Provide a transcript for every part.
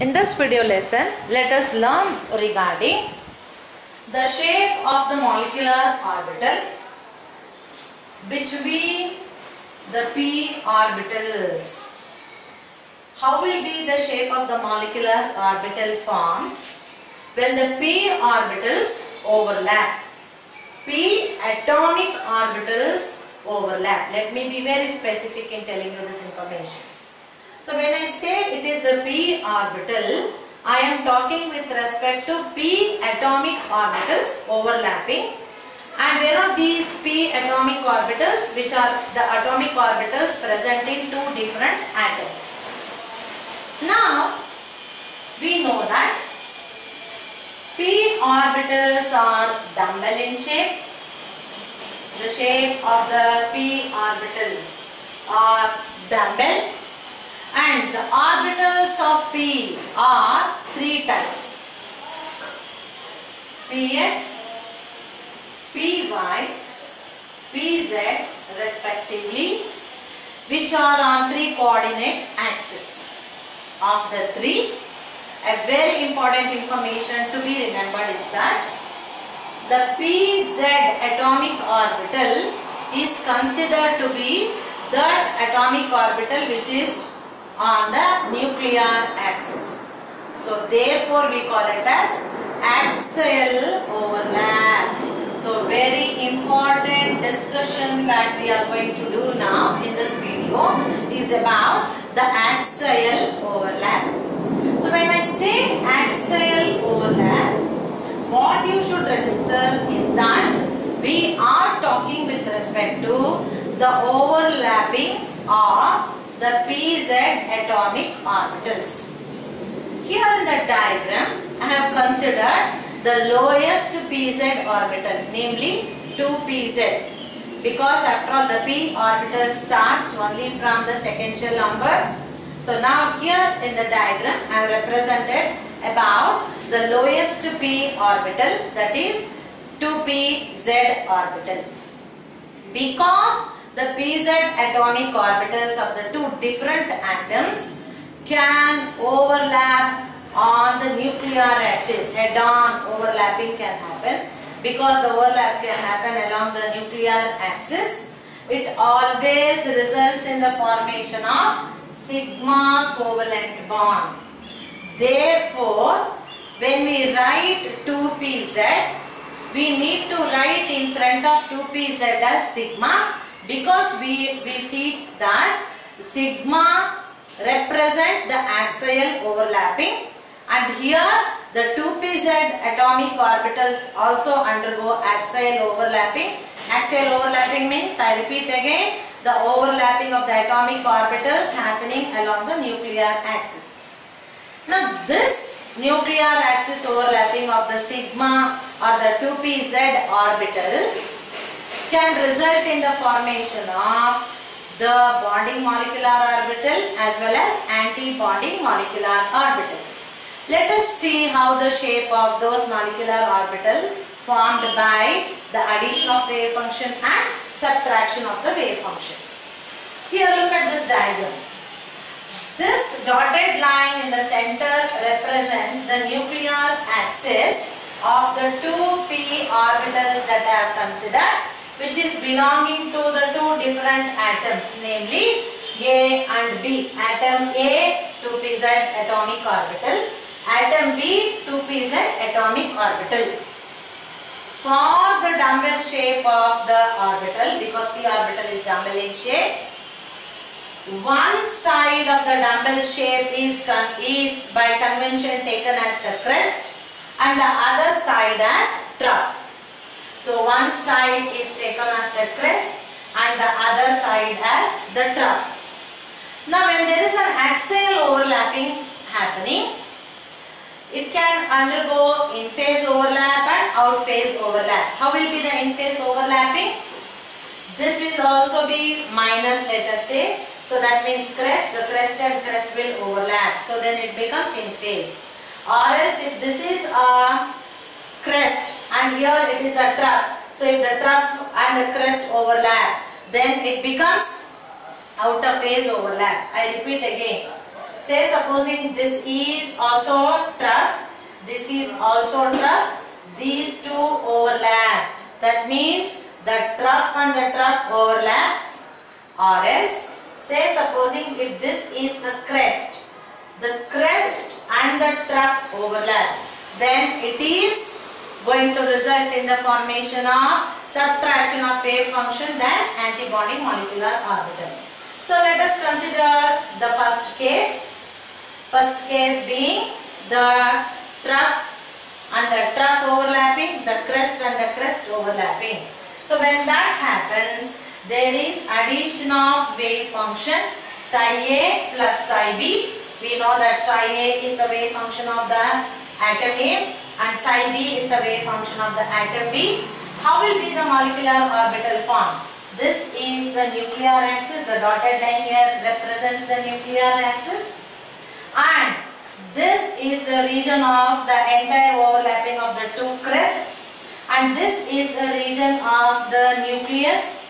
In this video lesson, let us learn regarding the shape of the molecular orbital between the p orbitals. How will be the shape of the molecular orbital formed when the p orbitals overlap? P atomic orbitals overlap. Let me be very specific in telling you this information. So when I say it is the p orbital, I am talking with respect to p atomic orbitals overlapping. And where are these p atomic orbitals? Which are the atomic orbitals present in two different atoms. Now we know that p orbitals are dumbbell in shape. The shape of the p orbitals are dumbbell. And the orbitals of p are three types: px, py, pz respectively, which are on three coordinate axes. Of the three, a very important information to be remembered is that the pz atomic orbital is considered to be that atomic orbital which is on the nuclear axis. So therefore we call it as axial overlap. So very important discussion that we are going to do now in this video is about the axial overlap. So when I say axial overlap, what you should register is that we are talking with respect to the overlapping of the pz atomic orbitals. Here in the diagram, I have considered the lowest pz orbital, namely 2pz, because after all the p orbital starts only from the second shell onwards. So now here in the diagram, I have represented about the lowest p orbital, that is 2pz orbital. Because the pz atomic orbitals of the two different atoms can overlap on the nuclear axis. Head-on overlapping can happen. Because the overlap can happen along the nuclear axis, it always results in the formation of sigma covalent bond. Therefore, when we write 2pz, we need to write in front of 2pz as sigma, because we see that sigma represent the axial overlapping, and here the 2pz atomic orbitals also undergo axial overlapping. Axial overlapping means, I repeat again, the overlapping of the atomic orbitals happening along the nuclear axis. Now this nuclear axis overlapping of the sigma or the 2pz orbitals can result in the formation of the bonding molecular orbital as well as anti-bonding molecular orbital. Let us see how the shape of those molecular orbital formed by the addition of wave function and subtraction of the wave function. Here look at this diagram. This dotted line in the center represents the nuclear axis of the two p orbitals that I have considered, which is belonging to the two different atoms, namely A and B. Atom A, 2pz atomic orbital. Atom B, 2pz atomic orbital. For the dumbbell shape of the orbital, because p orbital is dumbbell in shape, one side of the dumbbell shape is by convention taken as the crest and the other side as trough. So one side is taken as the crest and the other side as the trough. Now when there is an axial overlapping happening, it can undergo in-phase overlap and out-phase overlap. How will be the in-phase overlapping? This will also be minus, let us say. So that means crest, the crest and crest will overlap. So then it becomes in-phase. Or else if this is a crest and here it is a trough. So if the trough and the crest overlap, then it becomes out of phase overlap. I repeat again. say supposing this is also trough, this is also trough, these two overlap. That means the trough and the trough overlap. Or else, say supposing if this is the crest and the trough overlaps, then it is going to result in the formation of subtraction of wave function than antibonding molecular orbital. So let us consider the first case. First case being the trough and the trough overlapping, the crest and the crest overlapping. So when that happens, there is addition of wave function psi A plus psi B. We know that psi A is the wave function of the atom A and psi B is the wave function of the atom B. How will be the molecular orbital form? This is the nuclear axis. The dotted line here represents the nuclear axis. And this is the region of the entire overlapping of the two crests. And this is the region of the nucleus.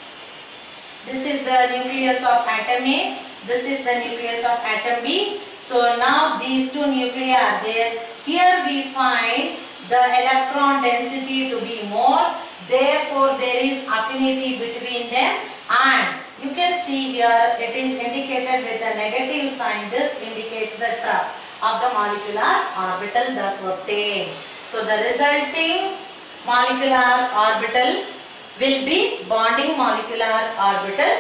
This is the nucleus of atom A. This is the nucleus of atom B. So now these two nuclei are there. Here we find the electron density to be more. Therefore, there is affinity between them. And you can see here it is indicated with a negative sign. This indicates the trough of the molecular orbital thus obtained. So the resulting molecular orbital will be bonding molecular orbital,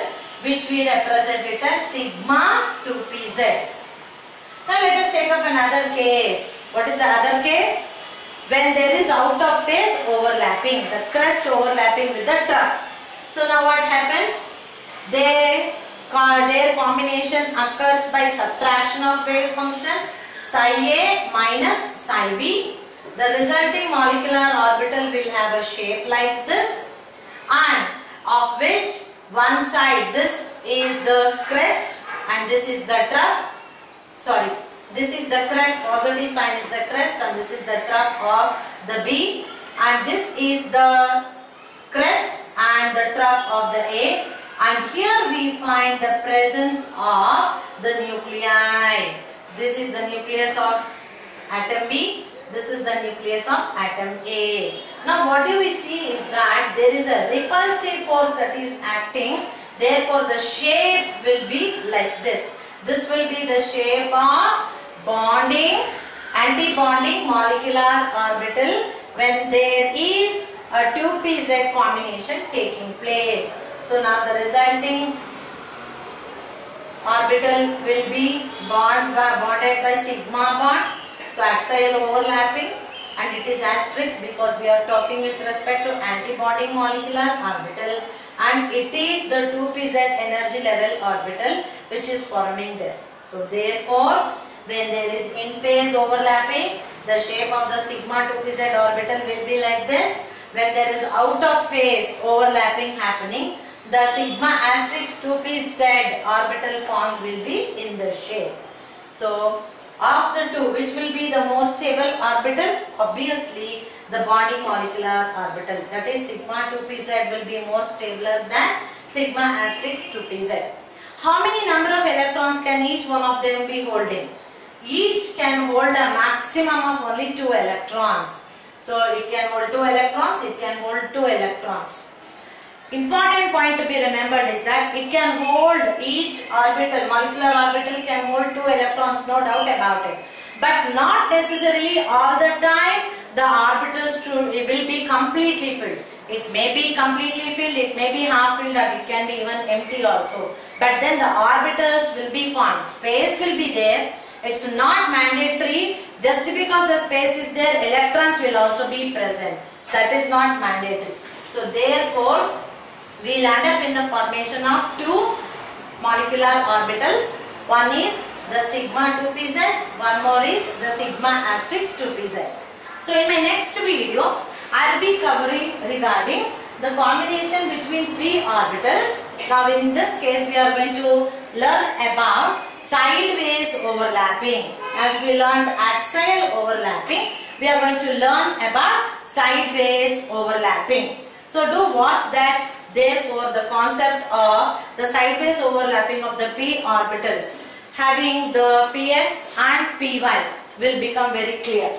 which we represent it as sigma 2pz. Now let us take up another case. What is the other case? When there is out of phase overlapping, the crest overlapping with the trough. So now what happens? Their combination occurs by subtraction of wave function psi A minus psi B. The resulting molecular orbital will have a shape like this, and of which one side, this is the crest and this is the trough. Sorry, this is the crest, positive sign is the crest and this is the trough of the B, and this is the crest and the trough of the A, and here we find the presence of the nuclei. This is the nucleus of atom B, this is the nucleus of atom A. Now what do we see is that there is a repulsive force that is acting, therefore the shape will be like this. This will be the shape of bonding, anti-bonding molecular orbital when there is a 2pz combination taking place. So now the resulting orbital will be bonded by sigma bond. So axial overlapping, and it is asterisk because we are talking with respect to anti-bonding molecular orbital, and it is the 2pz energy level orbital which is forming this. So therefore, when there is in phase overlapping, the shape of the sigma 2pz orbital will be like this. When there is out of phase overlapping happening, the sigma asterisk 2pz orbital formed will be in the shape. So of the two, which will be the most stable orbital? Obviously, the bonding molecular orbital, that is sigma 2pz will be more stabler than sigma asterisk 2pz. How many number of electrons can each one of them be holding? Each can hold a maximum of only 2 electrons. So it can hold 2 electrons, it can hold 2 electrons. Important point to be remembered is that it can hold each orbital, molecular orbital can hold 2 electrons, no doubt about it. But not necessarily all the time the orbitals will be completely filled. It may be completely filled, it may be half filled, and it can be even empty also. But then the orbitals will be formed. Space will be there. It's not mandatory. Just because the space is there, electrons will also be present. That is not mandatory. So therefore, we will end up in the formation of 2 molecular orbitals. One is the sigma 2pz, one more is the sigma asterisk 2pz. So in my next video, I will be covering regarding the combination between 3 orbitals. Now in this case, we are going to learn about sideways overlapping. As we learned axial overlapping, we are going to learn about sideways overlapping. So do watch that. Therefore, the concept of the sideways overlapping of the p orbitals. having the px and py will become very clear.